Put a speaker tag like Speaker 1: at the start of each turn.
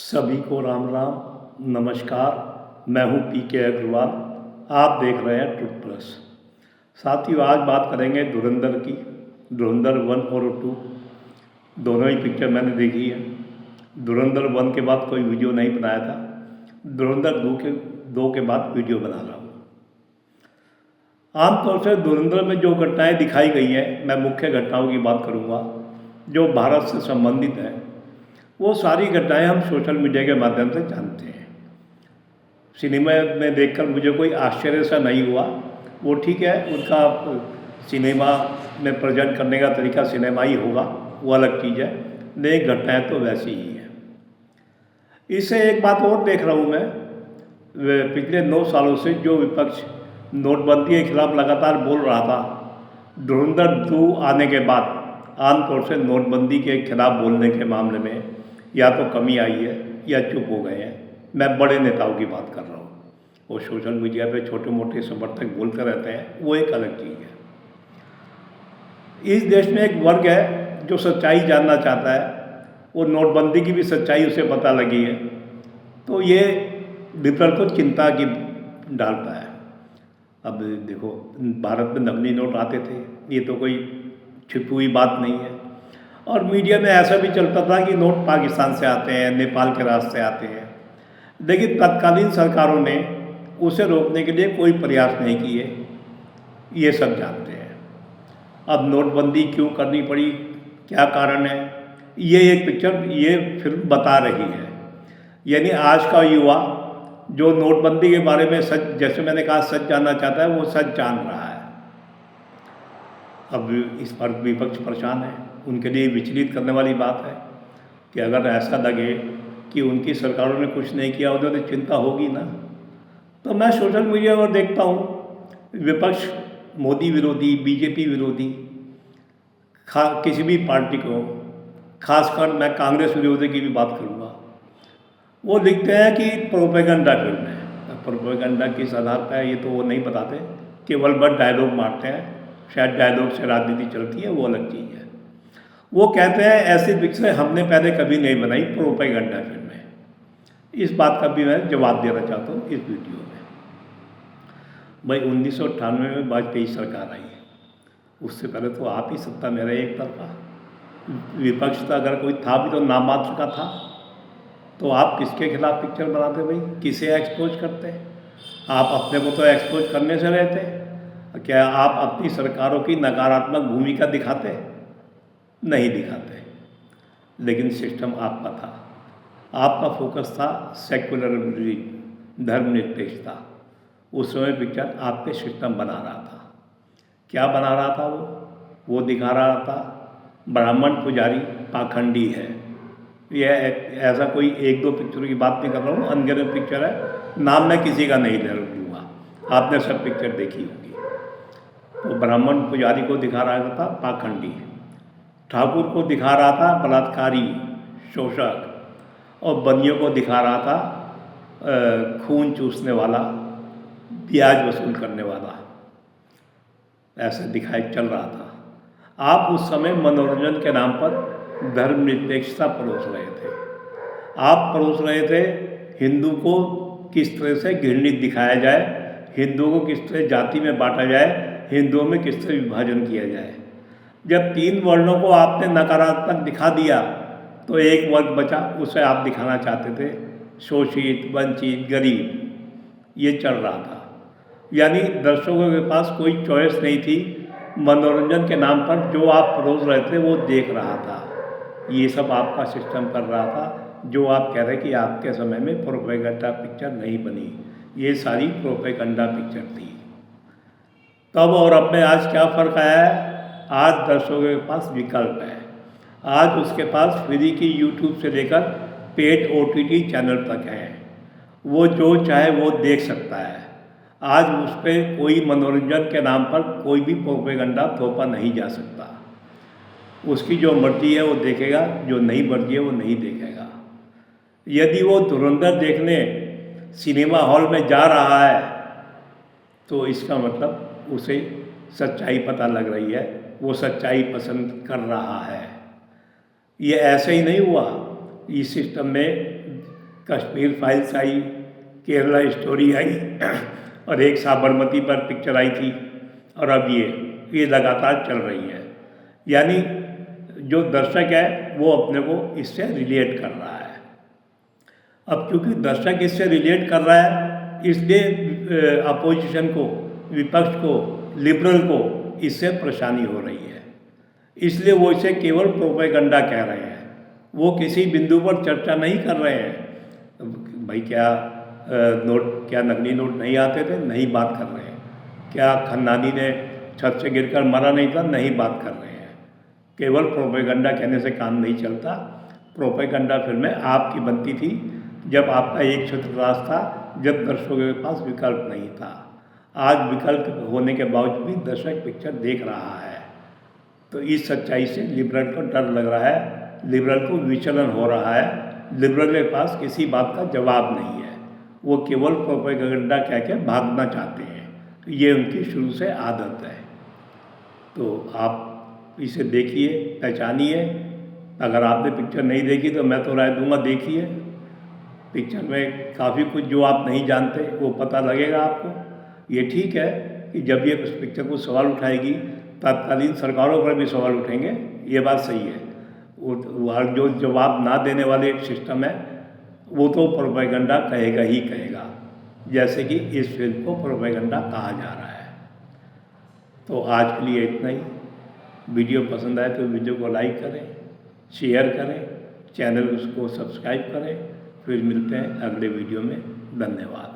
Speaker 1: सभी को राम राम नमस्कार। मैं हूं पी के अग्रवाल। आप देख रहे हैं ट्रुथ प्लस। साथियों, आज बात करेंगे धुरंधर की। धुरंधर 1 और 2 दोनों ही पिक्चर मैंने देखी है। धुरंधर 1 के बाद कोई वीडियो नहीं बनाया था। धुरंधर 2 के बाद वीडियो बना रहा हूँ। आमतौर से धुरंधर में जो घटनाएं दिखाई गई हैं, मैं मुख्य घटनाओं की बात करूँगा जो भारत से संबंधित है। वो सारी घटनाएं हम सोशल मीडिया के माध्यम से जानते हैं। सिनेमा में देखकर मुझे कोई आश्चर्य सा नहीं हुआ। वो ठीक है, उनका सिनेमा में प्रेजेंट करने का तरीका सिनेमाई होगा, वो अलग चीज़ है। लेकिन घटनाएं तो वैसी ही है। इससे एक बात और देख रहा हूँ मैं, पिछले 9 सालों से जो विपक्ष नोटबंदी के खिलाफ लगातार बोल रहा था, धुरंधर 2 आने के बाद आमतौर से नोटबंदी के खिलाफ बोलने के मामले में या तो कमी आई है या चुप हो गए हैं। मैं बड़े नेताओं की बात कर रहा हूँ। वो सोशल मीडिया पे छोटे मोटे समर्थक बोलते रहते हैं, वो एक अलग चीज़ है। इस देश में एक वर्ग है जो सच्चाई जानना चाहता है। वो नोटबंदी की भी सच्चाई उसे पता लगी है, तो ये लिबरल को चिंता की डालता है। अब देखो, भारत में नकली नोट आते थे, ये तो कोई छिपी हुई बात नहीं है। और मीडिया में ऐसा भी चलता था कि नोट पाकिस्तान से आते हैं, नेपाल के रास्ते आते हैं। लेकिन तत्कालीन सरकारों ने उसे रोकने के लिए कोई प्रयास नहीं किए, ये सब जानते हैं। अब नोटबंदी क्यों करनी पड़ी, क्या कारण है, ये एक पिक्चर, ये फिल्म बता रही है। यानी आज का युवा जो नोटबंदी के बारे में सच, जैसे मैंने कहा, सच जानना चाहता है, वो सच जान रहा है। अब इस पर विपक्ष परेशान है। उनके लिए विचलित करने वाली बात है कि अगर ऐसा लगे कि उनकी सरकारों ने कुछ नहीं किया, उन्हें तो चिंता होगी ना। तो मैं सोशल मीडिया पर देखता हूँ, विपक्ष मोदी विरोधी, बीजेपी विरोधी, किसी भी पार्टी को, खासकर मैं कांग्रेस विरोधी की भी बात करूँगा, वो लिखते हैं कि प्रोपेगेंडा फिल्म है। प्रोपेगेंडा किस आधार पर है ये तो वो नहीं बताते, केवल बस डायलॉग मारते हैं। शायद डायलॉग से राजनीति चलती है, वो अलग चीज़ है। वो कहते हैं ऐसी पिक्चरें हमने पहले कभी नहीं बनाई, प्रोपेगेंडा फिल्म है। इस बात का भी मैं जवाब देना चाहता हूँ इस वीडियो में। भाई 1998 में वाजपेयी सरकार आई है, उससे पहले तो आप ही सत्ता में रहे एक तरफा। विपक्ष तो अगर कोई था भी तो नाम मात्र का था। तो आप किसके खिलाफ पिक्चर बनाते भाई, किसे एक्सपोज करते? आप अपने को तो एक्सपोज करने से रहते। क्या आप अपनी सरकारों की नकारात्मक भूमिका दिखाते? नहीं दिखाते। लेकिन सिस्टम आपका था, आपका फोकस था सेक्युलरिज्म, धर्मनिरपेक्षता। उस समय पिक्चर आपके सिस्टम बना रहा था। क्या बना रहा था वो दिखा रहा था ब्राह्मण पुजारी पाखंडी है। यह ऐसा कोई 1-2 पिक्चरों की बात नहीं कर रहा हूँ, अनगिनत पिक्चर है, नाम मैं किसी का नहीं ले लूँगा, आपने सब पिक्चर देखी होगी। तो ब्राह्मण पुजारी को दिखा रहा था पाखंडी, ठाकुर को दिखा रहा था बलात्कारी, शोषक, और बनियों को दिखा रहा था खून चूसने वाला, ब्याज वसूल करने वाला। ऐसे दिखाई चल रहा था। आप उस समय मनोरंजन के नाम पर धर्मनिरपेक्षता परोस रहे थे। आप परोस रहे थे हिंदू को किस तरह से घृणित दिखाया जाए, हिंदुओं को किस तरह जाति में बांटा जाए, हिंदुओं में किस तरह विभाजन किया जाए। जब 3 वर्णों को आपने नकारात्मक दिखा दिया तो एक वर्ग बचा, उसे आप दिखाना चाहते थे शोषित, वंचित, गरीब। ये चल रहा था। यानी दर्शकों के पास कोई चॉइस नहीं थी। मनोरंजन के नाम पर जो आप परोस रहे थे वो देख रहा था। ये सब आपका सिस्टम कर रहा था, जो आप कह रहे कि आपके समय में प्रोपेगेंडा पिक्चर नहीं बनी। ये सारी प्रोपेगेंडा पिक्चर थी। तब और अब में आज क्या फ़र्क आया है? आज दर्शकों के पास विकल्प है। आज उसके पास फ्री की यूट्यूब से लेकर पेड OTT चैनल तक है। वो जो चाहे वो देख सकता है। आज उस पर कोई मनोरंजन के नाम पर कोई भी प्रोपेगेंडा थोपा नहीं जा सकता। उसकी जो मर्जी है वो देखेगा, जो नहीं मर्जी है वो नहीं देखेगा। यदि वो धुरंधर देखने सिनेमा हॉल में जा रहा है तो इसका मतलब उसे सच्चाई पता लग रही है, वो सच्चाई पसंद कर रहा है। ये ऐसे ही नहीं हुआ। इस सिस्टम में Kashmir files I, Kerala story I और एक साबरमती पर पिक्चर आई थी, और अब ये लगातार चल रही है। यानी जो दर्शक है वो अपने को इससे रिलेट कर रहा है। अब क्योंकि दर्शक इससे रिलेट कर रहा है, इसलिए अपोजिशन को, विपक्ष को, लिबरल को इससे परेशानी हो रही है। इसलिए वो इसे केवल प्रोपेगेंडा कह रहे हैं, वो किसी बिंदु पर चर्चा नहीं कर रहे हैं। भाई क्या क्या नकली नोट नहीं आते थे? नहीं बात कर रहे हैं। क्या खन्नानी ने छत से गिरकर मरा नहीं था? नहीं बात कर रहे हैं। केवल प्रोपेगेंडा कहने से काम नहीं चलता। प्रोपेगेंडा फिल्में आपकी बनती थी जब आपका एक छत्रराज था, जब दर्शकों के पास विकल्प नहीं था। आज विकल्प होने के बावजूद भी दर्शक पिक्चर देख रहा है। तो इस सच्चाई से लिबरल को डर लग रहा है, लिबरल को विचलन हो रहा है। लिबरल के पास किसी बात का जवाब नहीं है, वो केवल प्रोपेगेंडा कह के भागना चाहते हैं। तो ये उनकी शुरू से आदत है। तो आप इसे देखिए, पहचानिए। अगर आपने पिक्चर नहीं देखी तो मैं तो राय दूंगा देखिए। पिक्चर में काफ़ी कुछ जो आप नहीं जानते वो पता लगेगा आपको। ये ठीक है कि जब ये उस पिक्चर को सवाल उठाएगी, तत्कालीन सरकारों पर भी सवाल उठेंगे, ये बात सही है। वो जो जवाब ना देने वाले एक सिस्टम है, वो तो प्रोपेगेंडा कहेगा ही कहेगा, जैसे कि इस फिल्म को प्रोपेगेंडा कहा जा रहा है। तो आज के लिए इतना ही। वीडियो पसंद आए तो वीडियो को लाइक करें, शेयर करें, चैनल को सब्सक्राइब करें। फिर मिलते हैं अगले वीडियो में। धन्यवाद।